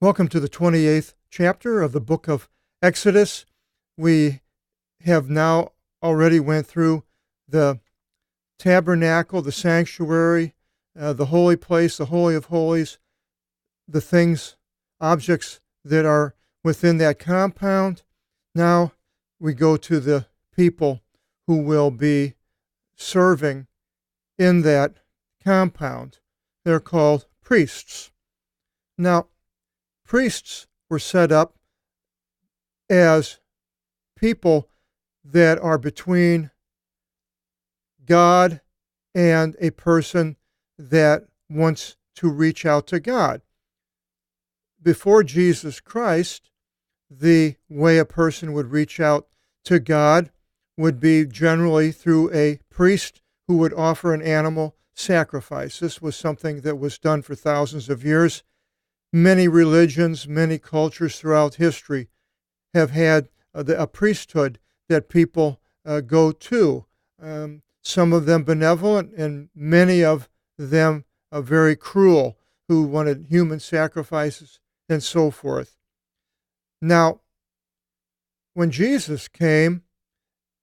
Welcome to the 28th chapter of the book of Exodus. We have now already went through the tabernacle, the sanctuary, the holy place, the Holy of Holies, the things, objects that are within that compound. Now we go to the people who will be serving in that compound. They're called priests. Now, priests were set up as people that are between God and a person that wants to reach out to God. Before Jesus Christ, the way a person would reach out to God would be generally through a priest who would offer an animal sacrifice. This was something that was done for thousands of years. Many religions, many cultures throughout history have had a priesthood that people go to. Some of them benevolent and many of them very cruel, who wanted human sacrifices and so forth. Now, when Jesus came,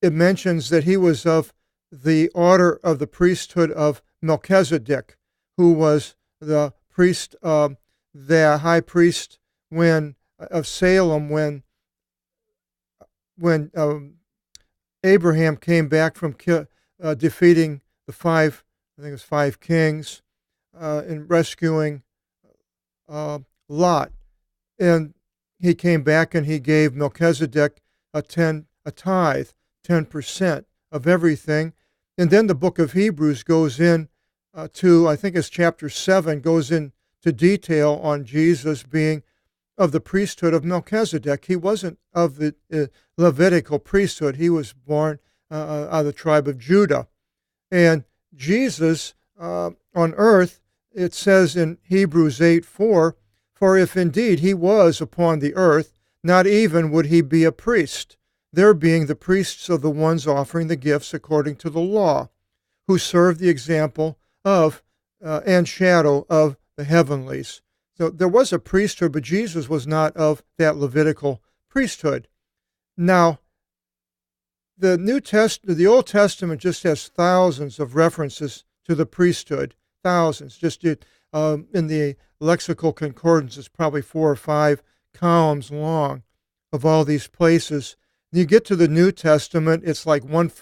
it mentions that he was of the order of the priesthood of Melchizedek, who was the priest the high priest of Salem when Abraham came back from defeating the five kings and rescuing Lot, and he came back and he gave Melchizedek a tithe, 10% of everything, and then the book of Hebrews goes in to, I think it's chapter 7, goes in to detail on Jesus being of the priesthood of Melchizedek. He wasn't of the Levitical priesthood. He was born out of the tribe of Judah. And Jesus on earth, it says in Hebrews 8:4, "For if indeed he was upon the earth, not even would he be a priest, there being the priests of the ones offering the gifts according to the law, who serve the example of and shadow of the heavenlies." So there was a priesthood, but Jesus was not of that Levitical priesthood. Now, the Old Testament just has thousands of references to the priesthood, thousands. Just in the lexical concordance, it's probably 4 or 5 columns long of all these places. You get to the New Testament, it's like one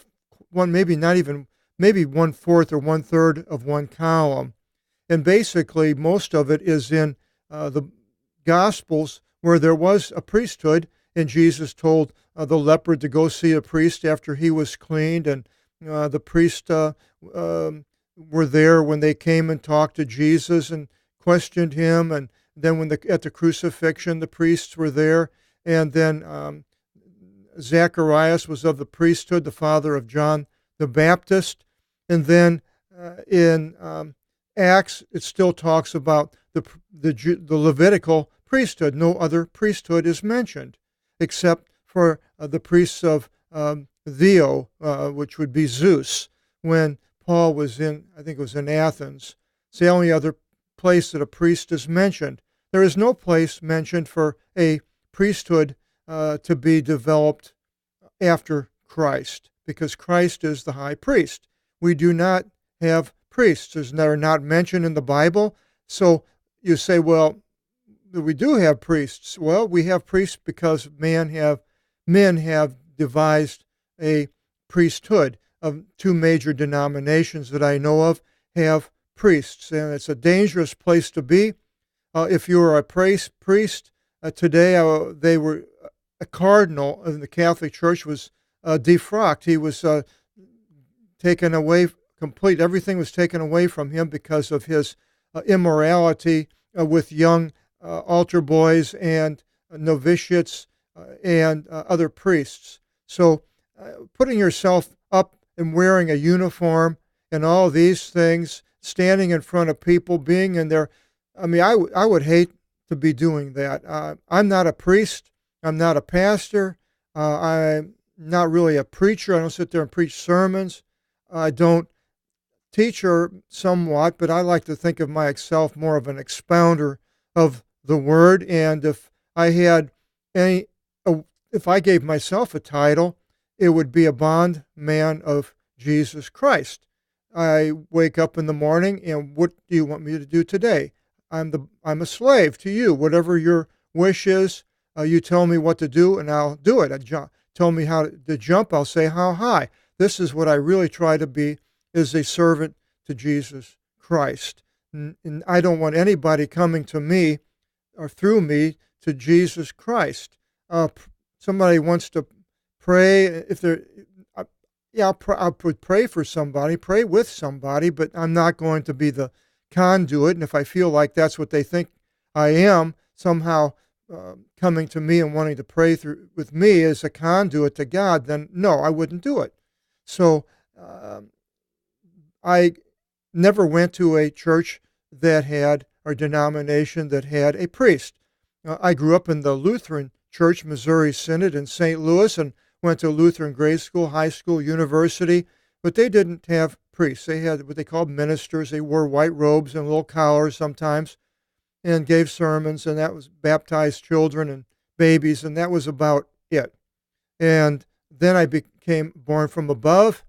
maybe not even, maybe 1/4 or 1/3 of one column. And basically, most of it is in the Gospels, where there was a priesthood, and Jesus told the leper to go see a priest after he was cleaned, and the priest were there when they came and talked to Jesus and questioned him, and then at the crucifixion, the priests were there, and then Zacharias was of the priesthood, the father of John the Baptist, and then in Acts, it still talks about the Levitical priesthood. No other priesthood is mentioned except for the priests of Theo, which would be Zeus, when Paul was in, I think it was in Athens. It's the only other place that a priest is mentioned. There is no place mentioned for a priesthood to be developed after Christ, because Christ is the high priest. We do not have priests. They're not mentioned in the Bible. So you say, well, we do have priests. Well, we have priests because men have devised a priesthood. Of 2 major denominations that I know of have priests, and it's a dangerous place to be. If you were a priest today, they were a cardinal in the Catholic Church was defrocked. He was taken away. Everything was taken away from him because of his immorality with young altar boys and novitiates and other priests. So putting yourself up and wearing a uniform and all these things, standing in front of people, being in there, I would hate to be doing that. I'm not a priest. I'm not a pastor. I'm not really a preacher. I don't sit there and preach sermons. I don't teacher somewhat, but I like to think of myself more of an expounder of the Word, and if I had any, if I gave myself a title, it would be a bondman of Jesus Christ. I wake up in the morning, and what do you want me to do today? I'm a slave to you. Whatever your wish is, you tell me what to do, and I'll do it. Tell me how to jump, I'll say how high. This is what I really try to be, is a servant to Jesus Christ. And I don't want anybody coming to me or through me to Jesus Christ. Somebody wants to pray. If they're, yeah, I would pray for somebody, pray with somebody, but I'm not going to be the conduit. And if I feel like that's what they think I am, somehow coming to me and wanting to pray through with me as a conduit to God, then no, I wouldn't do it. So I never went to a church that had, or denomination that had, a priest. I grew up in the Lutheran Church, Missouri Synod in St. Louis, and went to Lutheran grade school, high school, university, but they didn't have priests. They had what they called ministers. They wore white robes and little collars sometimes and gave sermons, and that was baptized children and babies, and that was about it. And then I became born from above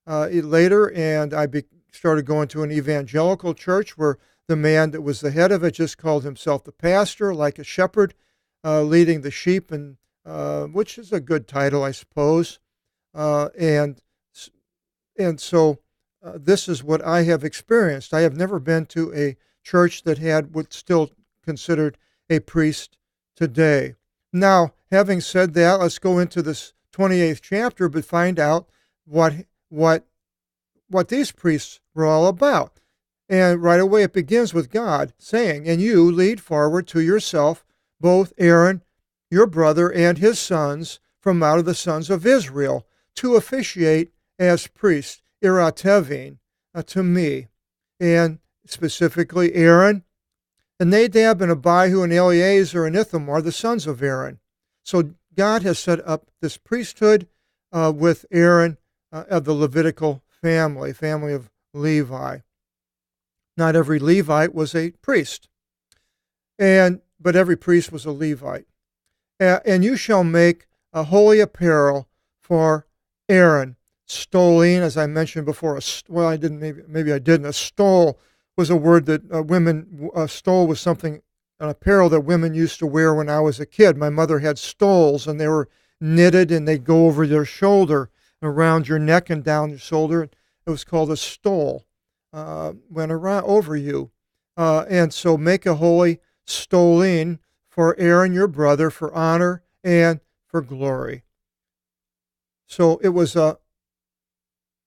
later, and I started going to an evangelical church where the man that was the head of it just called himself the pastor, like a shepherd, leading the sheep, and which is a good title, I suppose. And so this is what I have experienced. I have never been to a church that had what's still considered a priest today. Now, having said that, let's go into this 28th chapter, but find out what these priests were all about. And right away it begins with God saying, "And you lead forward to yourself both Aaron, your brother, and his sons from out of the sons of Israel, to officiate as priests, iratevin, to me." And specifically Aaron, and Nadab, and Abihu, and Eleazar, and Ithamar, the sons of Aaron. So God has set up this priesthood with Aaron of the Levitical family of Levi. Not every Levite was a priest, but every priest was a Levite. And you shall make a holy apparel for Aaron. Stoline, as I mentioned before, well, I didn't, maybe I didn't. A stole was a word that stole was something, an apparel that women used to wear when I was a kid. My mother had stoles, and they were knitted, and they'd go over your shoulder, around your neck and down your shoulder. It was called a stole, went around over you. And so make a holy stoline for Aaron your brother, for honor and for glory. So it was a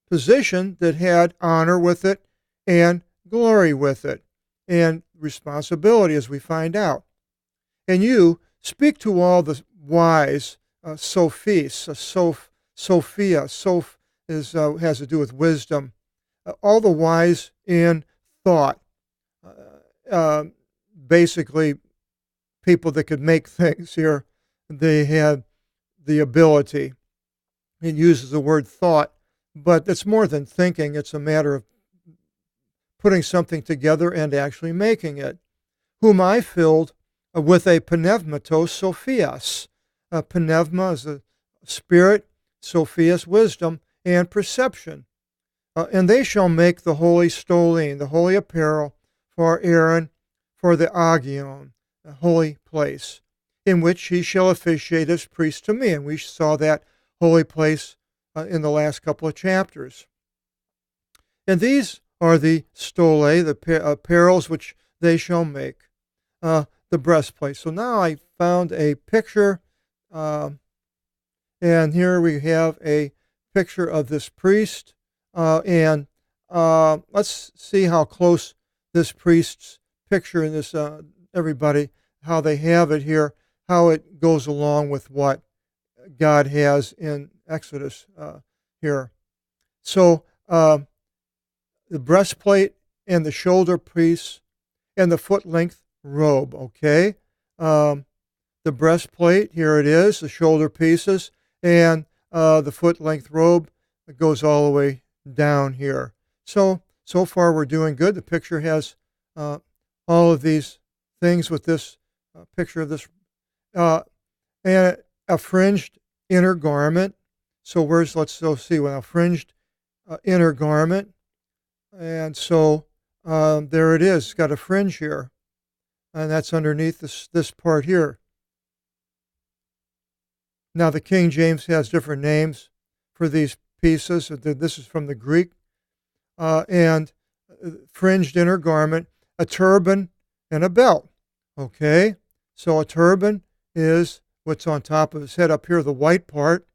position that had honor with it and glory with it, and responsibility, as we find out. And you speak to all the wise, Sophia, Soph has to do with wisdom, all the wise in thought, basically people that could make things here. They had the ability. It uses the word thought, but it's more than thinking. It's a matter of putting something together and actually making it. Whom I filled with a pneummatos Sophias. Pneuma is a spirit, Sophias, wisdom, and perception. And they shall make the holy stoline, the holy apparel, for Aaron, for the agion, the holy place, in which he shall officiate as priest to me. And we saw that holy place in the last couple of chapters. And these are the stole, the apparels which they shall make, the breastplate. So now I found a picture, and here we have a picture of this priest, and let's see how close this priest's picture in this, everybody, how they have it here, how it goes along with what God has in Exodus here. So the breastplate and the shoulder piece and the foot-length robe, okay? The breastplate, here it is, the shoulder pieces, and the foot-length robe goes all the way down here. So far we're doing good. The picture has all of these things with this picture of this. Uh, and a fringed inner garment. So let's go see what a fringed inner garment. And so there it is. It's got a fringe here. And that's underneath this part here. Now the King James has different names for these pieces. This is from the Greek. And fringed inner garment, a turban, and a belt. Okay? So a turban is what's on top of his head up here, the white part,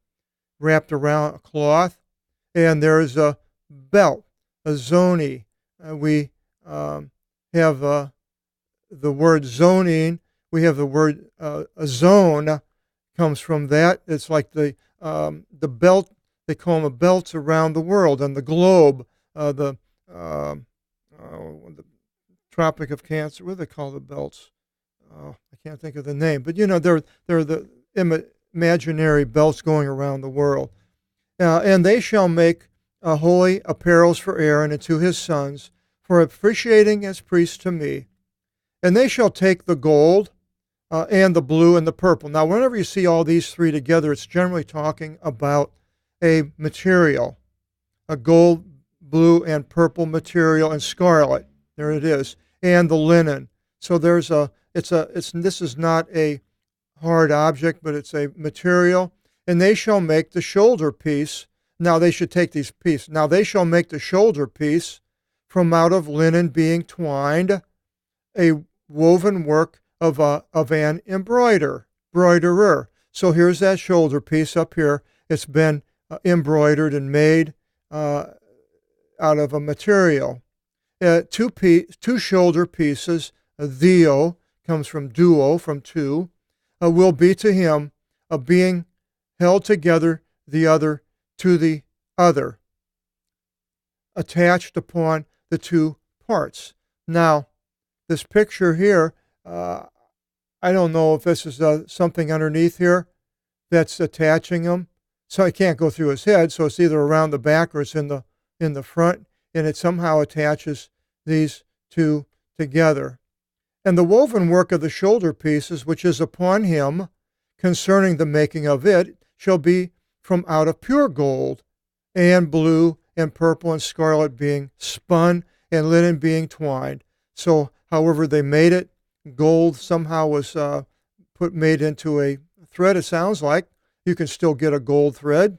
wrapped around a cloth. And there's a belt, a zoni. We have the word zoning. We have the word a zone comes from that. It's like the belt. They call them belts around the world and the globe. The Tropic of Cancer. What do they call the belts? I can't think of the name, but they're the imaginary belts going around the world. And they shall make holy apparels for Aaron and to his sons, for officiating as priests to me. And they shall take the gold and the blue and the purple. Now, whenever you see all these three together, it's generally talking about a material, a gold, blue, and purple material, and scarlet. There it is, and the linen. So this is not a hard object, but it's a material. And they shall make the shoulder piece. Now they should take these pieces. Now they shall make the shoulder piece from out of linen being twined, a woven work of an embroiderer. So here's that shoulder piece up here. It's been embroidered and made out of a material. Two shoulder pieces, theo, comes from duo, from two, will be to him a being held together, the other to the other, attached upon the two parts. Now, this picture here, I don't know if this is something underneath here that's attaching him. So it can't go through his head, so it's either around the back or it's in the front, and it somehow attaches these two together. And the woven work of the shoulder pieces, which is upon him, concerning the making of it, shall be from out of pure gold, and blue, and purple, and scarlet being spun, and linen being twined. So however they made it, gold somehow was made into a thread, it sounds like. You can still get a gold thread,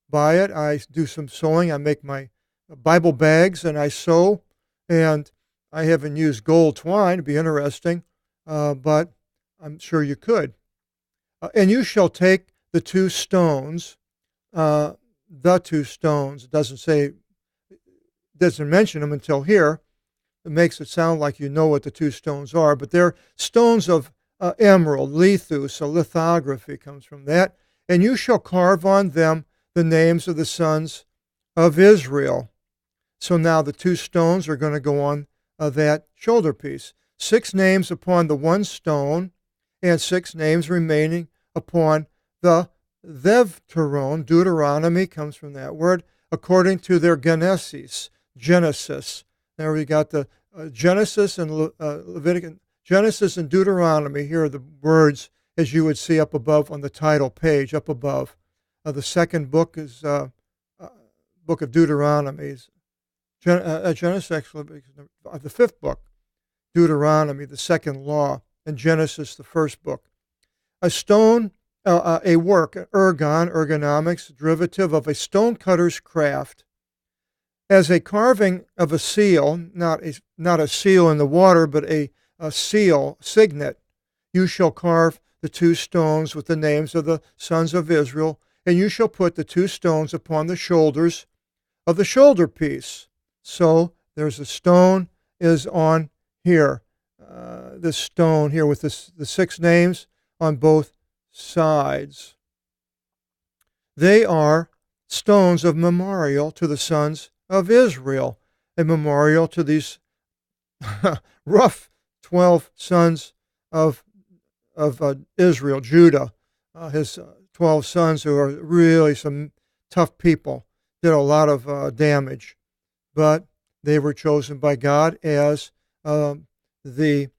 buy it. I do some sewing. I make my Bible bags and I sew, and I haven't used gold twine. It'd be interesting, but I'm sure you could. And you shall take the two stones, It doesn't mention them until here. It makes it sound like you know what the two stones are, but they're stones of emerald, lithus, so lithography comes from that. And you shall carve on them the names of the sons of Israel. So now the two stones are going to go on that shoulder piece. 6 names upon the one stone, and 6 names remaining upon the Devteron. Deuteronomy comes from that word, according to their Genesis. There we got the Genesis and Leviticus. Genesis and Deuteronomy. Here are the words as you would see up above on the title page, up above. The second book is book of Deuteronomy. Genesis, actually, the 5th book, Deuteronomy, the second law, and Genesis, the first book. A stone, a work, ergonomics, derivative of a stone-cutter's craft, as a carving of a seal, not a seal in the water, but a seal, signet. You shall carve the 2 stones with the names of the sons of Israel, and you shall put the 2 stones upon the shoulders of the shoulder piece. So there's a stone is on here, this stone here with the 6 names on both sides. They are stones of memorial to the sons of Israel, a memorial to these rough 12 sons of Israel, Judah, his 12 sons who are really some tough people, did a lot of damage, but they were chosen by God as the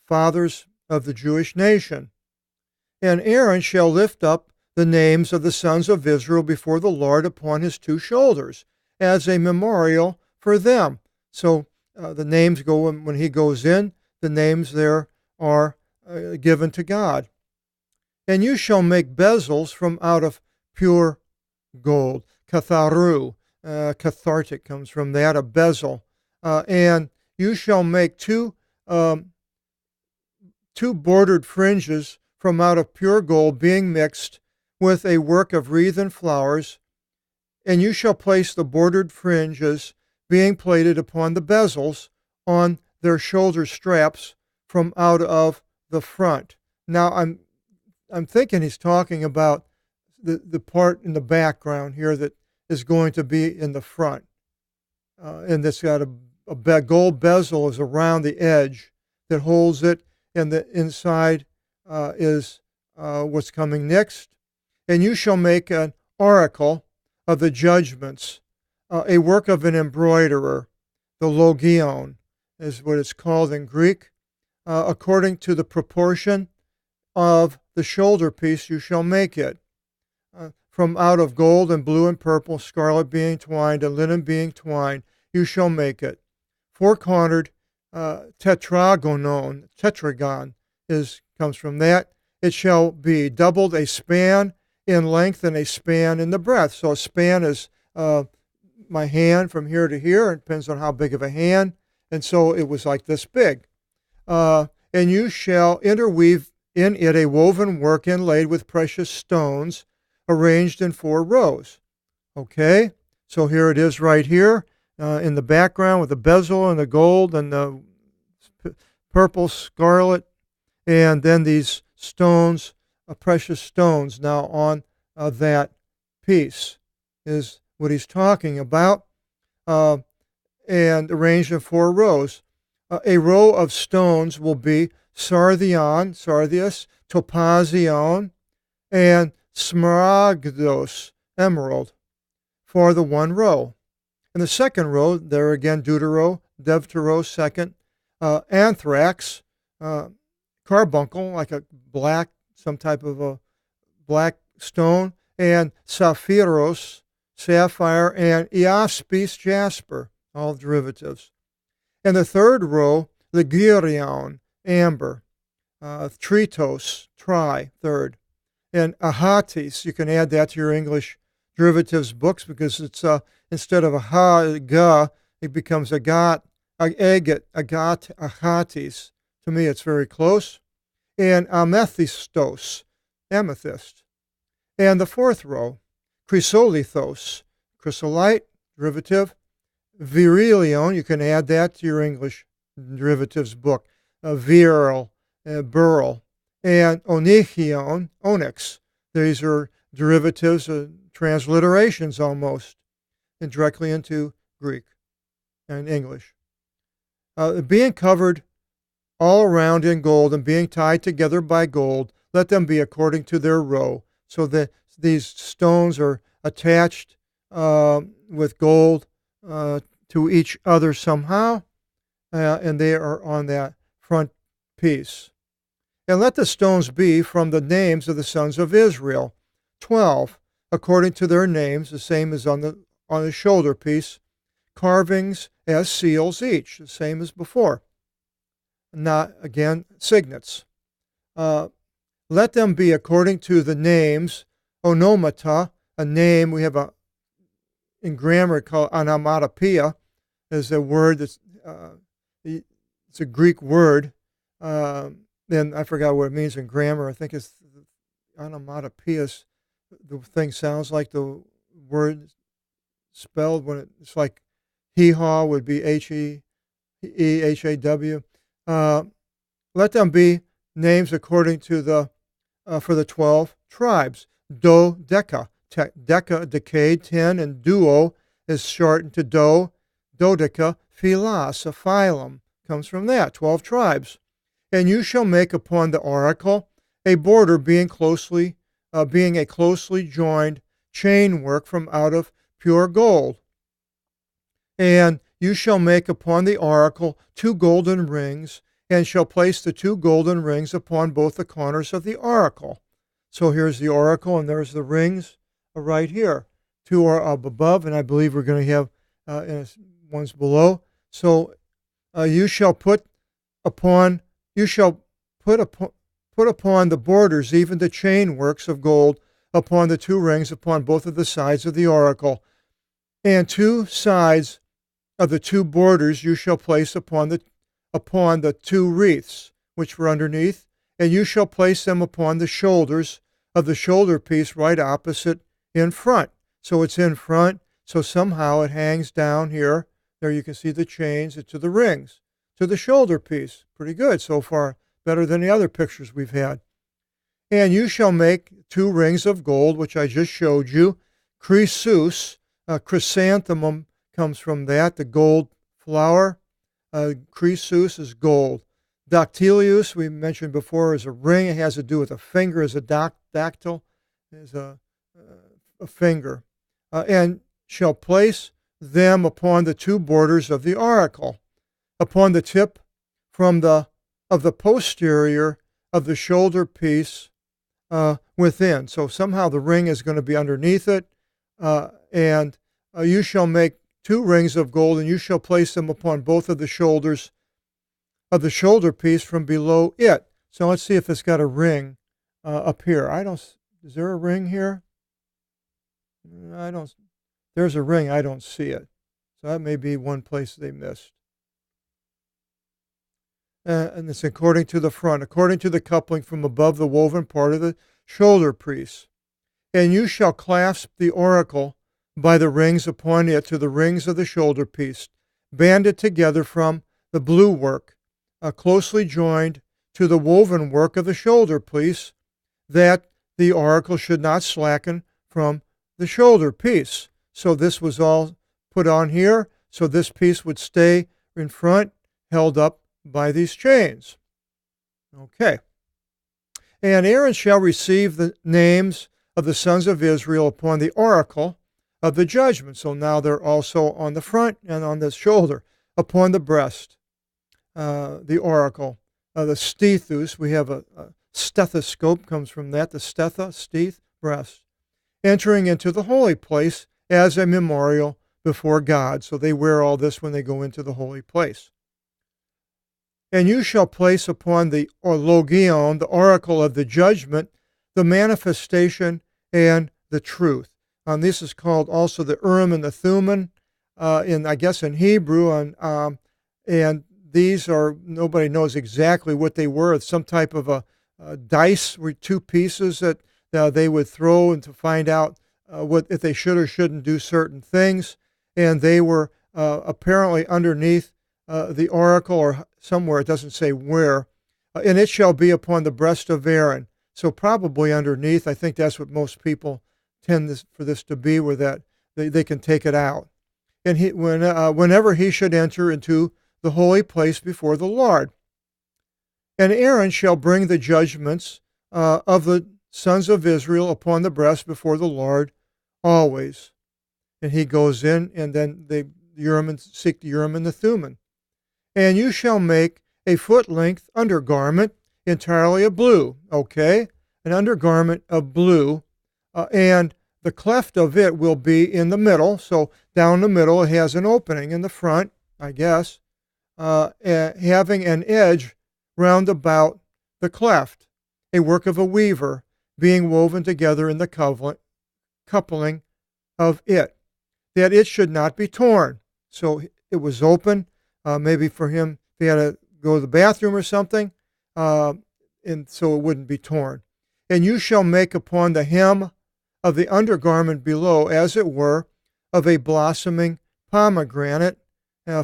fathers of the Jewish nation. And Aaron shall lift up the names of the sons of Israel before the Lord upon his two shoulders, as a memorial for them. So the names go, when he goes in, the names there are given to God. And you shall make bezels from out of pure gold. Katharu, cathartic comes from that, a bezel. And you shall make two bordered fringes from out of pure gold, being mixed with a work of wreath and flowers. And you shall place the bordered fringes, being plaited upon the bezels, on their shoulder straps from out of the front. Now I'm thinking he's talking about the part in the background here that is going to be in the front. And it's got a gold bezel is around the edge that holds it, and the inside is what's coming next. And you shall make an oracle of the judgments, a work of an embroiderer, the logion is what it's called in Greek, according to the proportion of the shoulder piece you shall make it. From out of gold and blue and purple, scarlet being twined, and linen being twined, you shall make it. 4-cornered tetragon comes from that. It shall be doubled, a span in length and a span in the breadth. So a span is my hand from here to here. It depends on how big of a hand. And so it was like this big. And you shall interweave in it a woven work inlaid with precious stones, arranged in 4 rows. Okay, so here it is right here in the background with the bezel and the gold and the purple, scarlet, and then these stones, precious stones now on that piece is what he's talking about, and arranged in 4 rows. A row of stones will be sardius, topazion, and smaragdos, emerald, for the 1 row. In the 2nd row, there again, deutero, devtero, 2nd, anthrax, carbuncle, like a black, some type of a black stone, and saphiros, sapphire, and iaspis, jasper, all derivatives. In the 3rd row, ligurion, amber, tritos, tri, 3rd, and ahatis. You can add that to your English derivatives books because it's instead of a ha, ga, it becomes agat, ahatis. To me, it's very close. And amethystos, amethyst. And the 4th row, chrysolithos, chrysolite, derivative. Virilion, you can add that to your English derivatives book. Virile, beryl. And onychion, onyx. These are derivatives, transliterations almost, and directly into Greek and English. Being covered all around in gold and being tied together by gold, let them be according to their row. So that these stones are attached with gold to each other somehow, and they are on that front piece. And let the stones be from the names of the sons of Israel, 12, according to their names, the same as on the shoulder piece, carvings as seals each, the same as before. Not, again, signets. Let them be according to the names, onomata, a name, we have in grammar called onomatopoeia, is a word that's, it's a Greek word, then I forgot what it means in grammar. I think it's onomatopoeia. The thing sounds like the word spelled when it's like hee-haw would be H-E-E-H-A-W. Let them be names according to for the 12 tribes. Dodeca, deca, decade, 10, and duo is shortened to dodeca, philos, a phylum, comes from that, 12 tribes. And you shall make upon the oracle a border being a closely joined chain work from out of pure gold. And you shall make upon the oracle 2 golden rings, and shall place the 2 golden rings upon both the corners of the oracle. So here's the oracle, and there's the rings right here. 2 are up above, and I believe we're going to have ones below. So you shall put upon the borders even the chain works of gold upon the 2 rings upon both of the sides of the oracle, and 2 sides of the 2 borders you shall place upon the 2 wreaths which were underneath, and you shall place them upon the shoulders of the shoulder piece right opposite in front. So it's in front, so somehow it hangs down here. There you can see the chains to the rings, to the shoulder piece. Pretty good so far, better than the other pictures we've had. And you shall make 2 rings of gold, which I just showed you. Chrysus, chrysanthemum comes from that, the gold flower. Chrysus is gold. Dactylius, we mentioned before, is a ring. It has to do with a finger, as a dactyl is a finger. And shall place them upon the 2 borders of the oracle, upon the tip of the posterior of the shoulder piece within. So somehow the ring is going to be underneath it, and you shall make 2 rings of gold, and you shall place them upon both of the shoulders of the shoulder piece from below it. So let's see if it's got a ring up here. Is there a ring here? There's a ring, I don't see it. So that may be one place they missed. And it's according to the front, according to the coupling from above the woven part of the shoulder piece. And you shall clasp the oracle by the rings upon it to the rings of the shoulder piece, banded together from the blue work, closely joined to the woven work of the shoulder piece, that the oracle should not slacken from the shoulder piece. So this was all put on here, so this piece would stay in front, held up by these chains. Okay. And Aaron shall receive the names of the sons of Israel upon the oracle of the judgment. So now they're also on the front and on the shoulder, upon the breast, the oracle. The stethus, we have a stethoscope, comes from that, the steth, breast, entering into the holy place as a memorial before God. So they wear all this when they go into the holy place. And you shall place upon the logion, the oracle of the judgment, the manifestation and the truth. This is called also the Urim and the Thummim, in Hebrew, and these are, nobody knows exactly what they were. It's some type of a dice with 2 pieces that they would throw and to find out what if they should or shouldn't do certain things. And they were apparently underneath the oracle, or somewhere, it doesn't say where. And it shall be upon the breast of Aaron. So probably underneath. I think that's what most people tend for this to be, where that they can take it out. And whenever he should enter into the holy place before the Lord. And Aaron shall bring the judgments of the sons of Israel upon the breast before the Lord always. And he goes in, and then they seek the Urim and the Thummim. And you shall make a foot-length undergarment entirely of blue. Okay, an undergarment of blue, and the cleft of it will be in the middle. So down the middle, it has an opening in the front, I guess, having an edge round about the cleft, a work of a weaver, being woven together in the coupling of it, that it should not be torn. So it was open, maybe for him, if he had to go to the bathroom or something, and so it wouldn't be torn. And you shall make upon the hem of the undergarment below, as it were, of a blossoming pomegranate,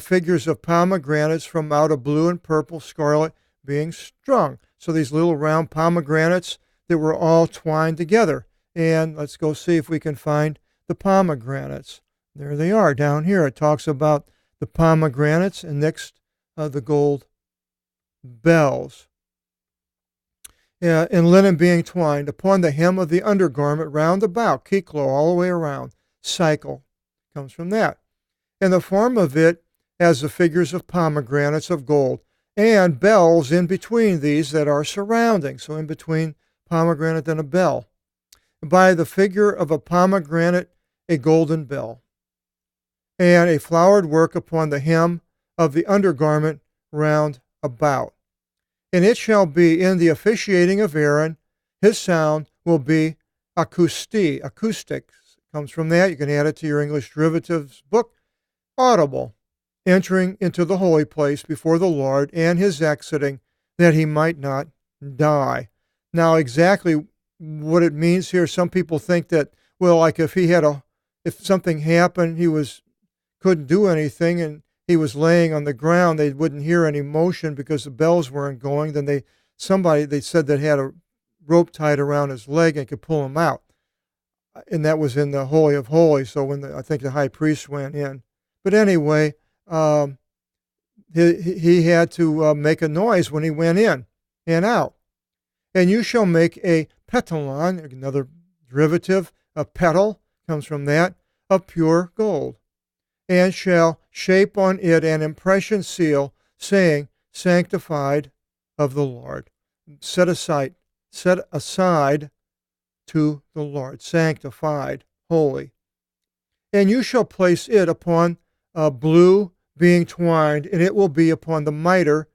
figures of pomegranates from out of blue and purple, scarlet, being strung. So these little round pomegranates that were all twined together. And let's go see if we can find the pomegranates. There they are down here. It talks about the pomegranates, and next the gold bells. And linen being twined upon the hem of the undergarment round about, kiklo, all the way around. Cycle comes from that. And the form of it as the figures of pomegranates of gold, and bells in between these that are surrounding. So in between pomegranate and a bell. By the figure of a pomegranate, a golden bell, and a flowered work upon the hem of the undergarment round about. And it shall be in the officiating of Aaron, his sound will be acoustics. Comes from that. You can add it to your English derivatives book. Audible, entering into the holy place before the Lord, and his exiting, that he might not die. Now, exactly what it means here, some people think that, well, like if something happened, couldn't do anything, and he was laying on the ground, they wouldn't hear any motion because the bells weren't going. Then they said that had a rope tied around his leg and could pull him out. And that was in the Holy of Holies, so when I think the high priest went in. But anyway, he had to make a noise when he went in and out. And you shall make a petalon, another derivative, a petal, comes from that, of pure gold, and shall shape on it an impression seal, saying, Sanctified of the Lord. Set aside to the Lord, sanctified, holy. And you shall place it upon blue being twined, and it will be upon the mitre.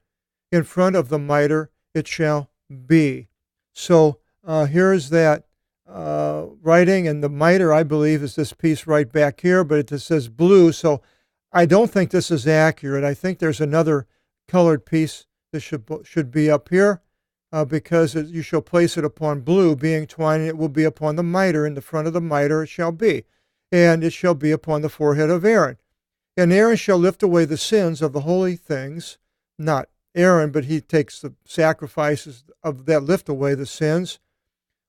In front of the mitre it shall be. So here's that writing, and the mitre, I believe, is this piece right back here, but it just says blue, so I don't think this is accurate. I think there's another colored piece that should be up here, because you shall place it upon blue, being twined, and it will be upon the mitre. In the front of the mitre it shall be, and it shall be upon the forehead of Aaron. And Aaron shall lift away the sins of the holy things, not Aaron, but he takes the sacrifices of that lift away the sins,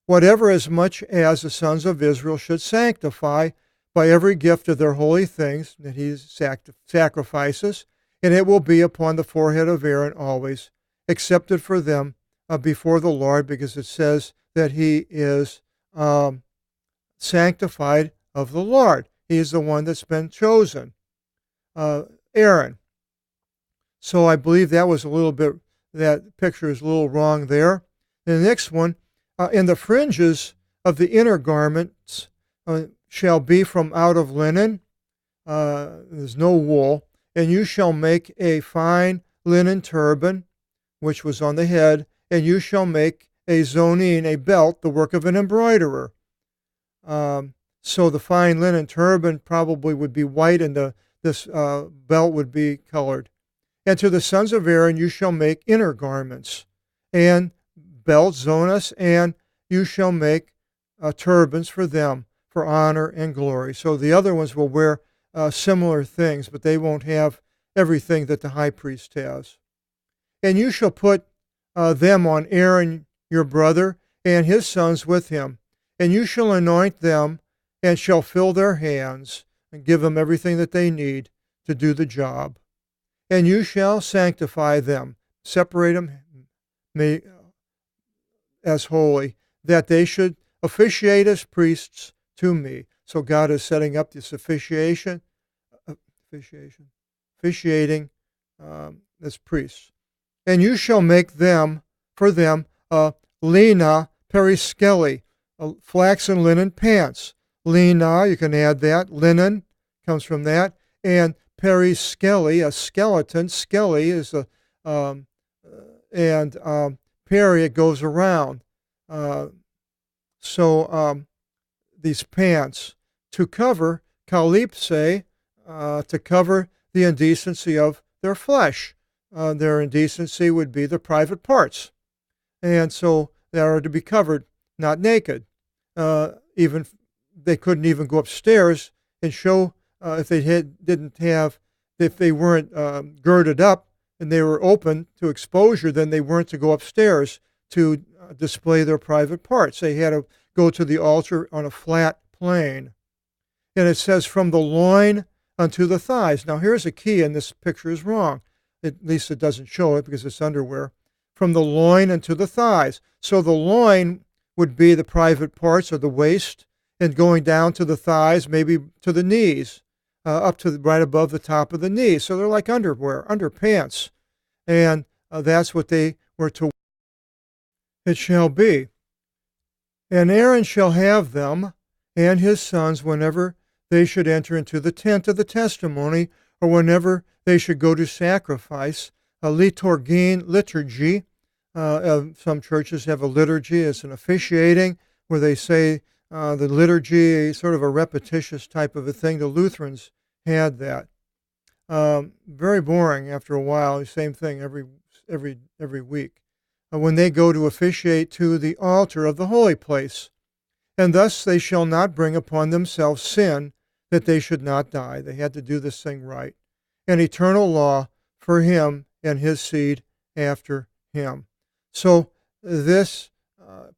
whatever as much as the sons of Israel should sanctify by every gift of their holy things that he sacrifices, and it will be upon the forehead of Aaron always, accepted for them before the Lord, because it says that he is sanctified of the Lord. He is the one that's been chosen, Aaron. So I believe that picture is a little wrong there. And the next one, in the fringes of the inner garments shall be from out of linen, there's no wool, and you shall make a fine linen turban, which was on the head, and you shall make a zonin, a belt, the work of an embroiderer. So the fine linen turban probably would be white, and this belt would be colored. And to the sons of Aaron you shall make inner garments, and belts, zonas, and you shall make turbans for them, for honor and glory. So the other ones will wear similar things, but they won't have everything that the high priest has. And you shall put them on Aaron your brother, and his sons with him, and you shall anoint them, and shall fill their hands, and give them everything that they need to do the job. And you shall sanctify them, separate them as holy, that they should officiate as priests to me. So God is setting up this officiating as priests. And you shall make them, for them, lina periskeli, flaxen linen pants. Lina, you can add that. Linen comes from that. And periskeli, a skeleton. Skeli is peri, it goes around. These pants to cover kalypse, to cover the indecency of their flesh. Their indecency would be the private parts. And so they are to be covered, not naked. Even they couldn't even go upstairs and show if they weren't girded up and they were open to exposure, then they weren't to go upstairs to display their private parts. They had to go to the altar on a flat plane. And it says from the loin unto the thighs. Now here's a key, and this picture is wrong. At least it doesn't show it because it's underwear. From the loin unto the thighs. So the loin would be the private parts of the waist, and going down to the thighs, maybe to the knees, up to right above the top of the knees. So they're like underwear, underpants. And that's what they were to. It shall be. And Aaron shall have them and his sons whenever they should enter into the tent of the testimony, or whenever they should go to sacrifice. A liturgy. Some churches have a liturgy. It's an officiating where they say the liturgy, sort of a repetitious type of a thing. The Lutherans had that. Very boring after a while. Same thing every week. When they go to officiate to the altar of the holy place. And thus they shall not bring upon themselves sin, that they should not die. They had to do this thing right. An eternal law for him and his seed after him. So this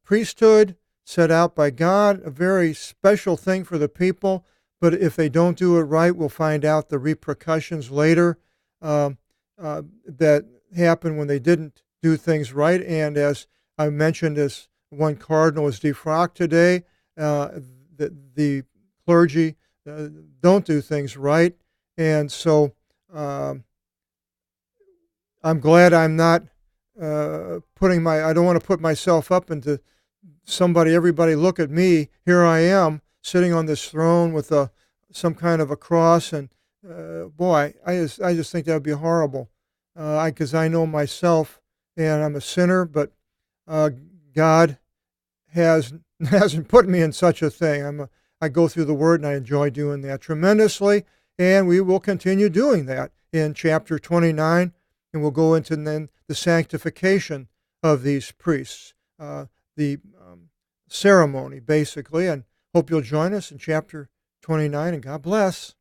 priesthood set out by God, a very special thing for the people, but if they don't do it right, we'll find out the repercussions later that happen when they didn't do things right. And as I mentioned, as one cardinal was defrocked today, the clergy don't do things right. And so I'm glad I'm not I don't want to put myself up into everybody look at me, here I am sitting on this throne with some kind of a cross, and boy, I just think that would be horrible, because I know myself, and I'm a sinner, but God hasn't put me in such a thing. I go through the Word, and I enjoy doing that tremendously, and we will continue doing that in chapter 29, and we'll go into then the sanctification of these priests, the ceremony, basically, and hope you'll join us in chapter 29, and God bless.